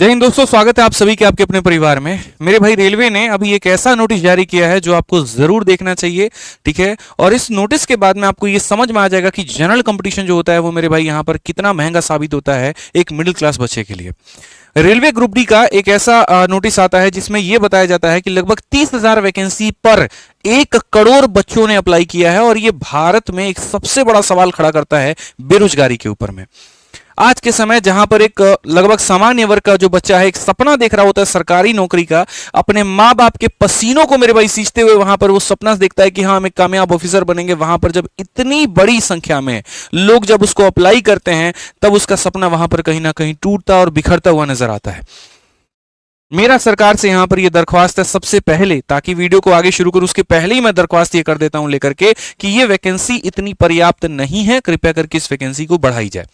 जय हिंद दोस्तों, स्वागत है आप सभी के आपके अपने परिवार में। मेरे भाई रेलवे ने अभी एक ऐसा नोटिस जारी किया है जो आपको जरूर देखना चाहिए, ठीक है। और इस नोटिस के बाद में आपको ये समझ में आ जाएगा कि जनरल कंपटीशन जो होता है वो मेरे भाई यहाँ पर कितना महंगा साबित होता है एक मिडिल क्लास बच्चे के लिए। रेलवे ग्रुप डी का एक ऐसा नोटिस आता है जिसमें यह बताया जाता है कि लगभग 30,000 वैकेंसी पर 1 करोड़ बच्चों ने अप्लाई किया है और ये भारत में एक सबसे बड़ा सवाल खड़ा करता है बेरोजगारी के ऊपर में। आज के समय जहां पर एक लगभग सामान्य वर्ग का जो बच्चा है एक सपना देख रहा होता है सरकारी नौकरी का, अपने माँ बाप के पसीनों को मेरे भाई सींचते हुए वहां पर वो सपना देखता है कि हाँ हम एक कामयाब ऑफिसर बनेंगे। वहां पर जब इतनी बड़ी संख्या में लोग जब उसको अप्लाई करते हैं तब उसका सपना वहां पर कहीं ना कहीं टूटता और बिखरता हुआ नजर आता है। मेरा सरकार से यहां पर यह दरख्वास्त है सबसे पहले, ताकि वीडियो को आगे शुरू करूं उसके पहले ही मैं दरख्वास्त ये कर देता हूं लेकर के कि यह वैकेंसी इतनी पर्याप्त नहीं है, कृपया करके इस वैकेंसी को बढ़ाई जाए।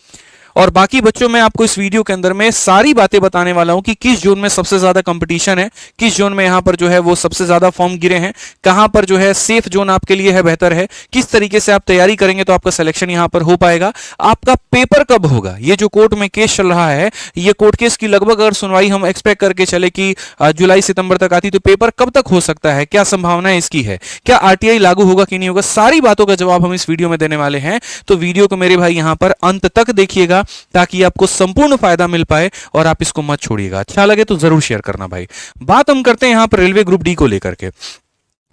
और बाकी बच्चों मैं आपको इस वीडियो के अंदर में सारी बातें बताने वाला हूं कि किस जोन में सबसे ज्यादा कंपटीशन है, किस जोन में यहां पर जो है वो सबसे ज्यादा फॉर्म गिरे हैं, कहां पर जो है सेफ जोन आपके लिए है, बेहतर है, किस तरीके से आप तैयारी करेंगे तो आपका सिलेक्शन यहां पर हो पाएगा। आपका पेपर कब होगा, ये जो कोर्ट में केस चल रहा है, ये कोर्ट केस की लगभग अगर सुनवाई हम एक्सपेक्ट करके चले कि जुलाई सितंबर तक आती, तो पेपर कब तक हो सकता है, क्या संभावना इसकी है, क्या आरटीआई लागू होगा कि नहीं होगा, सारी बातों का जवाब हम इस वीडियो में देने वाले हैं। तो वीडियो को मेरे भाई यहां पर अंत तक देखिएगा ताकि आपको संपूर्ण फायदा मिल पाए और आप इसको मत छोड़िएगा। अच्छा लगे तो जरूर शेयर करना भाई। बात हम करते हैं यहां पर रेलवे ग्रुप डी को लेकर के।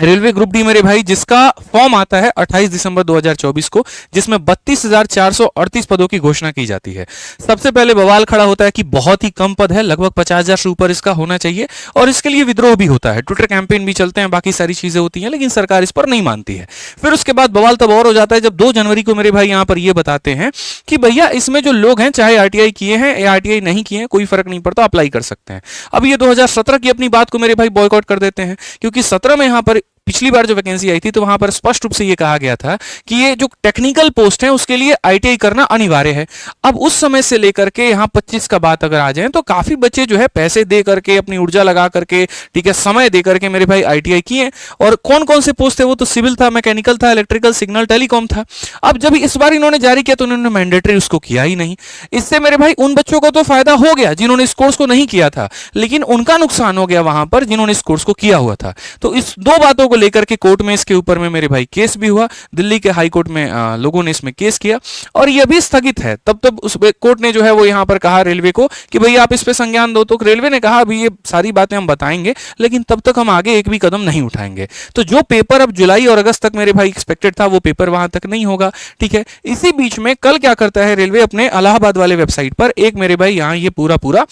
रेलवे ग्रुप डी मेरे भाई जिसका फॉर्म आता है 28 दिसंबर 2024 को, जिसमें 32,438 पदों की घोषणा की जाती है। सबसे पहले बवाल खड़ा होता है कि बहुत ही कम पद है, लगभग 50,000 से ऊपर इसका होना चाहिए और इसके लिए विद्रोह भी होता है, ट्विटर कैंपेन भी चलते हैं, बाकी सारी चीजें होती हैं, लेकिन सरकार इस पर नहीं मानती है। फिर उसके बाद बवाल तब और हो जाता है जब 2 जनवरी को मेरे भाई यहां पर यह बताते हैं कि भैया इसमें जो लोग हैं चाहे आरटीआई किए हैं या आरटीआई नहीं किए हैं कोई फर्क नहीं पड़ता, अप्लाई कर सकते हैं। अब ये 2017 की अपनी बात को मेरे भाई बॉयकॉट कर देते हैं, क्योंकि 17 में यहां पर पिछली बार जो वैकेंसी आई थी तो वहां पर स्पष्ट रूप से यह कहा गया था कि ये जो टेक्निकल पोस्ट है उसके लिए आईटीआई करना अनिवार्य है। अब उस समय से लेकर के यहां 25 का बात अगर आ जाए तो काफी बच्चे जो है पैसे दे करके, अपनी ऊर्जा लगा करके, ठीक है, समय दे करके मेरे भाई आईटीआई किए। और कौन कौन से पोस्ट थे वो तो सिविल था, मैकेनिकल था, इलेक्ट्रिकल, सिग्नल, टेलीकॉम था। अब जब इस बार इन्होंने जारी किया तो उन्होंने मैंडेटरी उसको किया ही नहीं। इससे मेरे भाई उन बच्चों को तो फायदा हो गया जिन्होंने इस कोर्स को नहीं किया था, लेकिन उनका नुकसान हो गया वहां पर जिन्होंने इस कोर्स को किया हुआ था। तो इस 2 बातों को लेकर के कोर्ट में इसके ऊपर में मेरे भाई केस भी हुआ, दिल्ली के हाई कोर्ट में लोगों ने इसमें केस किया और यह भी स्थगित है। तब उस कोर्ट ने जो है वो यहां पर कहा रेलवे को कि भैया आप इस पे संज्ञान दो। तो रेलवे ने कहा अभी ये सारी बातें हम बताएंगे, लेकिन तब तक हम आगे एक भी कदम नहीं उठाएंगे। तो जो पेपर अब जुलाई और अगस्त तक मेरे भाई एक्सपेक्टेड था वो पेपर वहां तक नहीं होगा, ठीक है। इसी बीच में कल क्या करता है रेलवे, अपने इलाहाबाद वाले वेबसाइट पर एक मेरे भाई यहां ये पूरा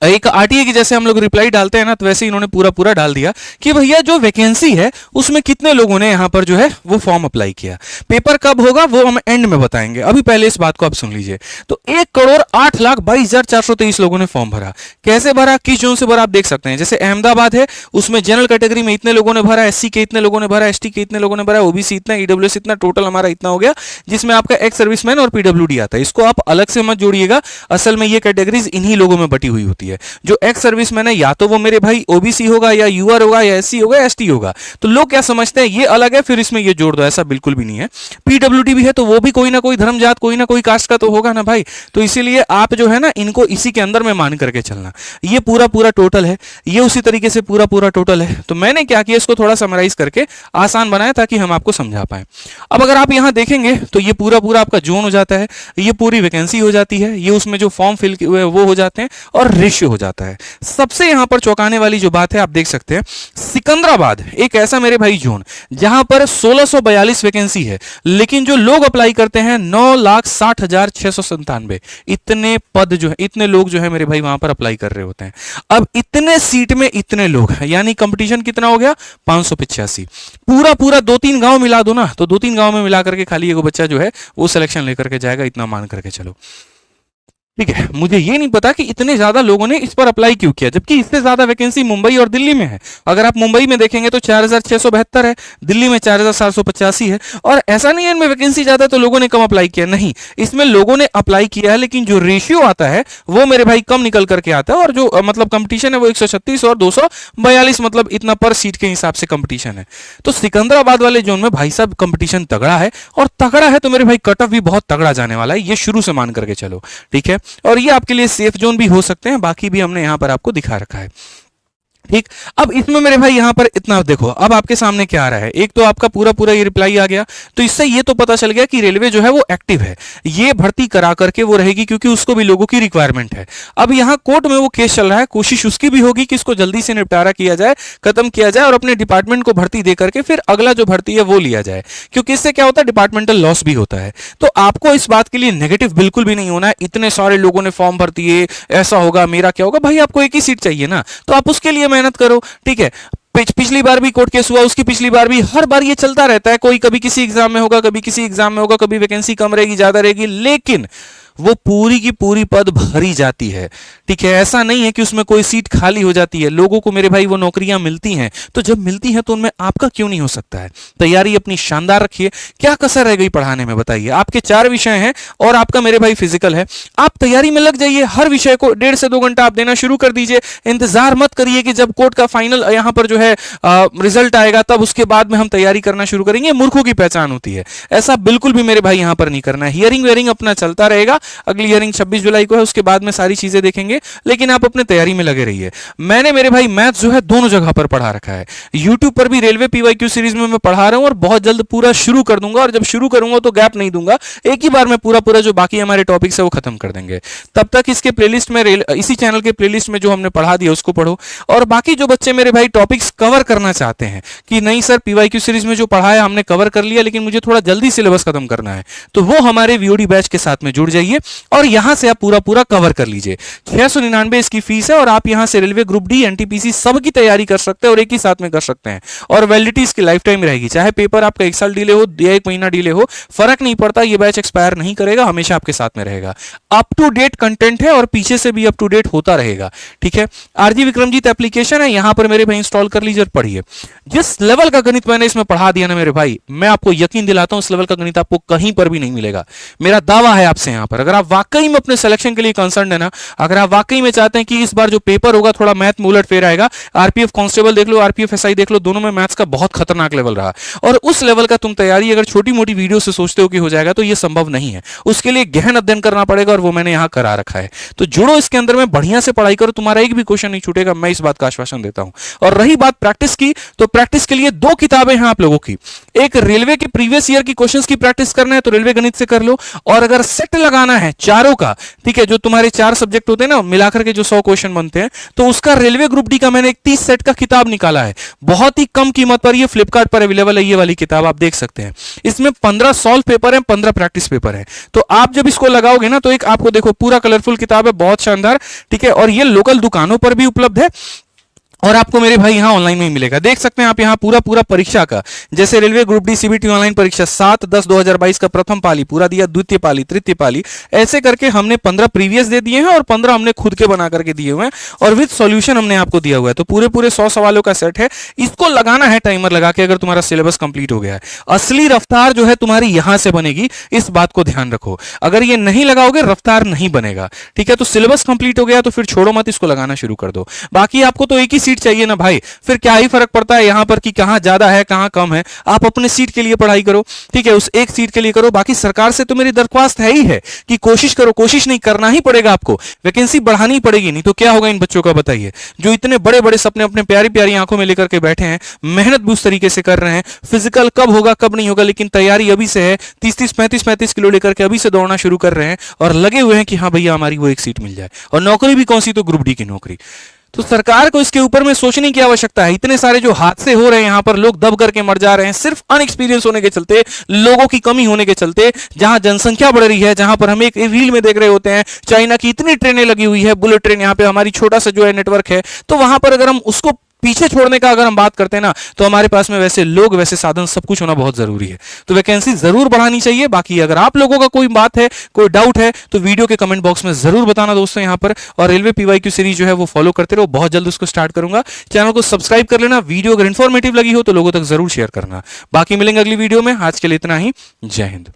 एक आरटीए की जैसे हम लोग रिप्लाई डालते हैं ना, तो वैसे इन्होंने पूरा डाल दिया कि भैया जो वैकेंसी है उसमें कितने लोगों ने यहां पर जो है वो फॉर्म अप्लाई किया, पेपर कब होगा वो हम एंड में बताएंगे। अभी पहले इस बात को आप सुन लीजिए। तो 1,08,22,423 लोगों ने फॉर्म भरा। कैसे भरा, किस जोन से भरा आप देख सकते हैं। जैसे अहमदाबाद है उसमें जनरल कैटेगरी में इतने लोगों ने भरा, एससी के इतने लोगों ने भरा, एसटी के इतने लोगों ने भरा, ओबीसी इतना, ईडब्ल्यूएस इतना, टोटल हमारा इतना हो गया, जिसमें आपका एक्स सर्विसमैन और पीडब्ल्यूडी आता है। इसको आप अलग से मत जोड़िएगा, असल में ये कैटेगरीज इन्हीं लोगों में बटी हुई होती है। जो एक्स सर्विसमैन है या तो वो मेरे भाई ओबीसी होगा या यूआर होगा या एससी होगा, एसटी होगा। तो लोग क्या समझते हैं ये अलग है फिर इसमें ये जोड़ दो, ऐसा बिल्कुल भी नहीं है। पीडब्ल्यूडी भी है तो वो भी कोई ना कोई धर्म जात, कोई ना कोई कास्ट का तो होगा ना भाई। तो इसीलिए आप जो है ना इनको इसी के अंदर में मान करके चलना। ये पूरा टोटल है, ये उसी तरीके से पूरा टोटल है। तो मैंने क्या किया, इसको थोड़ा समराइज करके आसान बनाया ताकि हम आपको समझा पाए। अब अगर आप यहां देखेंगे तो ये पूरा आपका जोन हो जाता है, ये पूरी वैकेंसी हो जाती है, ये उसमें जो फॉर्म फिल हुए वो हो जाते हैं और रेशियो हो जाता है। सबसे यहां पर चौंकाने वाली जो बात है आप देख सकते हैं, सिकंदराबाद एक ऐसा मेरे भाई जोन जहां पर 1642 वैकेंसी है, लेकिन जो लोग अप्लाई करते हैं 9,60,697। इतने पद जो है, इतने लोग जो है मेरे भाई वहां पर अप्लाई कर रहे होते हैं। अब इतने सीट में इतने लोग हैं, यानी कंपटीशन कितना हो गया, 585। पूरा 2-3 गांव मिला दो ना, तो 2-3 गांव में मिला करके खाली एगो बच्चा जो है वो सिलेक्शन लेकर के जाएगा, इतना मान करके चलो, ठीक है। मुझे ये नहीं पता कि इतने ज्यादा लोगों ने इस पर अप्लाई क्यों किया, जबकि इससे ज्यादा वैकेंसी मुंबई और दिल्ली में है। अगर आप मुंबई में देखेंगे तो 4,672 है, दिल्ली में 4,785 है। और ऐसा नहीं है इनमें वैकेंसी ज्यादा तो लोगों ने कम अप्लाई किया, नहीं, इसमें लोगों ने अप्लाई किया है, लेकिन जो रेशियो आता है वो मेरे भाई कम निकल करके आता है। और जो मतलब कंपटीशन है वो 136 और 242, मतलब इतना पर सीट के हिसाब से कंपटीशन है। तो सिकंदराबाद वाले जोन में भाई साहब कंपटीशन तगड़ा है, और तगड़ा है तो मेरे भाई कट ऑफ भी बहुत तगड़ा जाने वाला है, ये शुरू से मान करके चलो, ठीक है। और ये आपके लिए सेफ जोन भी हो सकते हैं, बाकी भी हमने यहां पर आपको दिखा रखा है। ठीक, अब इसमें मेरे भाई यहां पर इतना देखो, अब आपके सामने क्या आ रहा है, एक तो आपका पूरा पूरा ये रिप्लाई आ गया, तो इससे ये तो पता चल गया कि रेलवे जो है वो एक्टिव है, ये भर्ती करा करके वो रहेगी, क्योंकि उसको भी लोगों की रिक्वायरमेंट है। अब यहां कोर्ट में वो केस चल रहा है, कोशिश उसकी भी होगी कि इसको जल्दी से निपटारा किया जाए, खत्म किया जाए और अपने डिपार्टमेंट को भर्ती दे करके फिर अगला जो भर्ती है वो लिया जाए, क्योंकि इससे क्या होता है, डिपार्टमेंटल लॉस भी होता है। तो आपको इस बात के लिए नेगेटिव बिल्कुल भी नहीं होना है, इतने सारे लोगों ने फॉर्म भर दिए, ऐसा होगा, मेरा क्या होगा, भाई आपको एक ही सीट चाहिए ना, तो आप उसके लिए मेहनत करो। ठीक है, पिछली बार भी कोर्ट केस हुआ, उसकी पिछली बार भी, हर बार ये चलता रहता है, कोई कभी किसी एग्जाम में होगा, कभी किसी एग्जाम में होगा, कभी वैकेंसी कम रहेगी, ज्यादा रहेगी, लेकिन वो पूरी की पूरी पद भरी जाती है। ठीक है, ऐसा नहीं है कि उसमें कोई सीट खाली हो जाती है, लोगों को मेरे भाई वो नौकरियां मिलती हैं, तो जब मिलती हैं तो उनमें आपका क्यों नहीं हो सकता है। तैयारी अपनी शानदार रखिए। क्या कसर रह गई पढ़ाने में बताइए, आपके 4 विषय हैं और आपका मेरे भाई फिजिकल है, आप तैयारी में लग जाइए, हर विषय को 1.5 से 2 घंटा आप देना शुरू कर दीजिए। इंतजार मत करिए कि जब कोर्ट का फाइनल यहां पर जो है रिजल्ट आएगा तब उसके बाद में हम तैयारी करना शुरू करेंगे, मूर्खों की पहचान होती है, ऐसा बिल्कुल भी मेरे भाई यहां पर नहीं करना है। हियरिंग वेयरिंग अपना चलता रहेगा, अगली हियरिंग 26 जुलाई को है, उसके बाद में सारी चीजें देखेंगे, लेकिन आप अपने तैयारी में लगे रहिए। मैंने मेरे भाई मैथ जो है दोनों जगह पर पढ़ा रखा है, यूट्यूब पर भी रेलवे पीवाईक्यू सीरीज में मैं पढ़ा रहा हूं और बहुत जल्द पूरा शुरू कर दूंगा, और जब शुरू करूंगा तो गैप नहीं दूंगा, एक ही बार में पूरा पूरा जो बाकी हमारे टॉपिक्स है वो खत्म कर देंगे। तब तक इसके प्लेलिस्ट में इसी चैनल के प्लेलिस्ट में जो हमने पढ़ा दिया उसको पढ़ो, और बाकी जो बच्चे मेरे भाई टॉपिक्स कवर करना चाहते हैं कि नहीं सर पीवाईक्यू सीरीज में जो पढ़ा है हमने कवर कर लिया, लेकिन मुझे थोड़ा जल्दी सिलेबस खत्म करना है, तो वो हमारे वीओडी बैच के साथ में जुड़ जाइए और यहां से आप पूरा पूरा कवर कर लीजिए। 699 इसकी फीस है और आप यहां से रेलवे ग्रुप डी, एनटीपीसी सब की तैयारी कर सकते हैं और एक ही साथ में कर सकते हैं, और वैलिडिटी इसकी लाइफ टाइम रहेगी, चाहे पेपर आपका 1 साल डिले हो या 1 महीना डिले हो, फर्क नहीं पड़ता, ये बैच एक्सपायर नहीं करेगा, हमेशा आपके साथ में रहेगा। अप टू डेट कंटेंट है और पीछे से भी अप टू डेट होता रहेगा। ठीक है, आरजी विक्रमजीत एप्लीकेशन है, यहां पर मेरे भाई इंस्टॉल कर लीजिए और पढ़िए। जिस लेवल का गणित मैंने इसमें पढ़ा दिया ना मेरे भाई, मैं आपको यकीन दिलाता हूं उस लेवल का गणित आपको कहीं पर भी नहीं मिलेगा। मेरा दावा है आपसे यहां पर, अगर आप वाकई में अपने सिलेक्शन के लिए कंसर्न है ना, अगर आप वाकई में चाहते हैं कि इस बार जो पेपर होगा थोड़ा मैथ में उलट फेर आएगा, आरपीएफ कांस्टेबल देख लो, आरपीएफ एसआई देख लो, दोनों में मैथ्स का बहुत खतरनाक लेवल रहा, और उस लेवल का तुम तैयारी अगर छोटी मोटी वीडियो से सोचते हो कि हो जाएगा तो ये संभव नहीं है, उसके लिए गहन अध्ययन करना पड़ेगा, और वो मैंने यहां करा रखा है। तो जुड़ो इसके अंदर में, बढ़िया से पढ़ाई करो, तुम्हारा एक भी क्वेश्चन नहीं छूटेगा, मैं इस बात का आश्वासन देता हूं। और रही बात प्रैक्टिस की, तो प्रैक्टिस के लिए 2 किताबें हैं आप लोगों की, एक रेलवे के प्रीवियस ईयर की क्वेश्चंस की प्रैक्टिस करना है तो रेलवे गणित से कर लो, और अगर सेट लगाना है चारों का, ठीक है, जो तुम्हारे 4 सब्जेक्ट होते हैं ना मिलाकर के जो 100 क्वेश्चन बनते हैं, तो उसका रेलवे ग्रुप डी का मैंने एक 30 सेट का किताब निकाला है, बहुत ही कम कीमत पर, ये फ्लिपकार्ट पर अवेलेबल है, ये वाली किताब आप देख सकते हैं। इसमें 15 सॉल्व पेपर है, 15 प्रैक्टिस पेपर है, तो आप जब इसको लगाओगे ना तो एक आपको देखो पूरा कलरफुल किताब है, बहुत शानदार। ठीक है, और ये लोकल दुकानों पर भी उपलब्ध है और आपको मेरे भाई यहां ऑनलाइन में ही मिलेगा। देख सकते हैं आप यहां पूरा पूरा परीक्षा का, जैसे railway group D CBT online परीक्षा 7/10/2022 का प्रथम पाली पूरा दिया, द्वितीय पाली, तृतीय पाली, ऐसे करके हमने 15 प्रीवियस दे दिए हैं और 15 हमने खुद के बना करके दिए हुए हैं, और विद सॉल्यूशन हमने आपको दिया हुआ है। तो पूरे पूरे 100 सवालों का सेट है, इसको लगाना है टाइमर लगा के अगर तुम्हारा सिलेबस कंप्लीट हो गया है। असली रफ्तार जो है तुम्हारी यहां से बनेगी, इस बात को ध्यान रखो, अगर ये नहीं लगाओगे रफ्तार नहीं बनेगा। ठीक है, तो सिलेबस कंप्लीट हो गया तो फिर छोड़ो मत, इसको लगाना शुरू कर दो। बाकी आपको तो एक ही सीट चाहिए ना भाई, फिर क्या ही फर्क पड़ता है यहां पर कि कहां ज्यादा है कहां कम है, आप अपने सीट के लिए पढ़ाई करो। ठीक है, उस एक सीट के लिए करो, बाकी सरकार से तो मेरी दरख्वास्त है ही है कि कोशिश करो, कोशिश नहीं करना ही पड़ेगा आपको, वैकेंसी बढ़ानी पड़ेगी, नहीं तो क्या होगा इन बच्चों का बताइए, जो इतने बड़े बड़े सपने अपने प्यारी प्यारी आंखों में लेकर के बैठे हैं, मेहनत भी उस तरीके से कर रहे हैं, फिजिकल कब होगा कब नहीं होगा, लेकिन तैयारी अभी से है, 30-30 35-35 किलो लेकर के अभी से दौड़ना शुरू कर रहे हैं और लगे हुए हैं कि हाँ भैया हमारी वो एक सीट मिल जाए, और नौकरी भी कौन सी, तो ग्रुप डी की नौकरी। तो सरकार को इसके ऊपर में सोचने की आवश्यकता है। इतने सारे जो हादसे हो रहे हैं यहां पर, लोग दब करके मर जा रहे हैं सिर्फ अनएक्सपीरियंस होने के चलते, लोगों की कमी होने के चलते, जहां जनसंख्या बढ़ रही है, जहां पर हम एक रील में देख रहे होते हैं चाइना की इतनी ट्रेनें लगी हुई है, बुलेट ट्रेन, यहां पे हमारी छोटा सा जो है नेटवर्क है, तो वहां पर अगर हम उसको पीछे छोड़ने का अगर हम बात करते हैं ना, तो हमारे पास में वैसे लोग, वैसे साधन, सब कुछ होना बहुत जरूरी है। तो वैकेंसी जरूर बढ़ानी चाहिए। बाकी अगर आप लोगों का कोई बात है, कोई डाउट है, तो वीडियो के कमेंट बॉक्स में जरूर बताना दोस्तों यहां पर। और रेलवे पीवाईक्यू सीरीज जो है वो फॉलो करते रहो, बहुत जल्द उसको स्टार्ट करूंगा। चैनल को सब्सक्राइब कर लेना, वीडियो अगर इंफॉर्मेटिव लगी हो तो लोगों तक जरूर शेयर करना। बाकी मिलेंगे अगली वीडियो में, आज के लिए इतना ही, जय हिंद।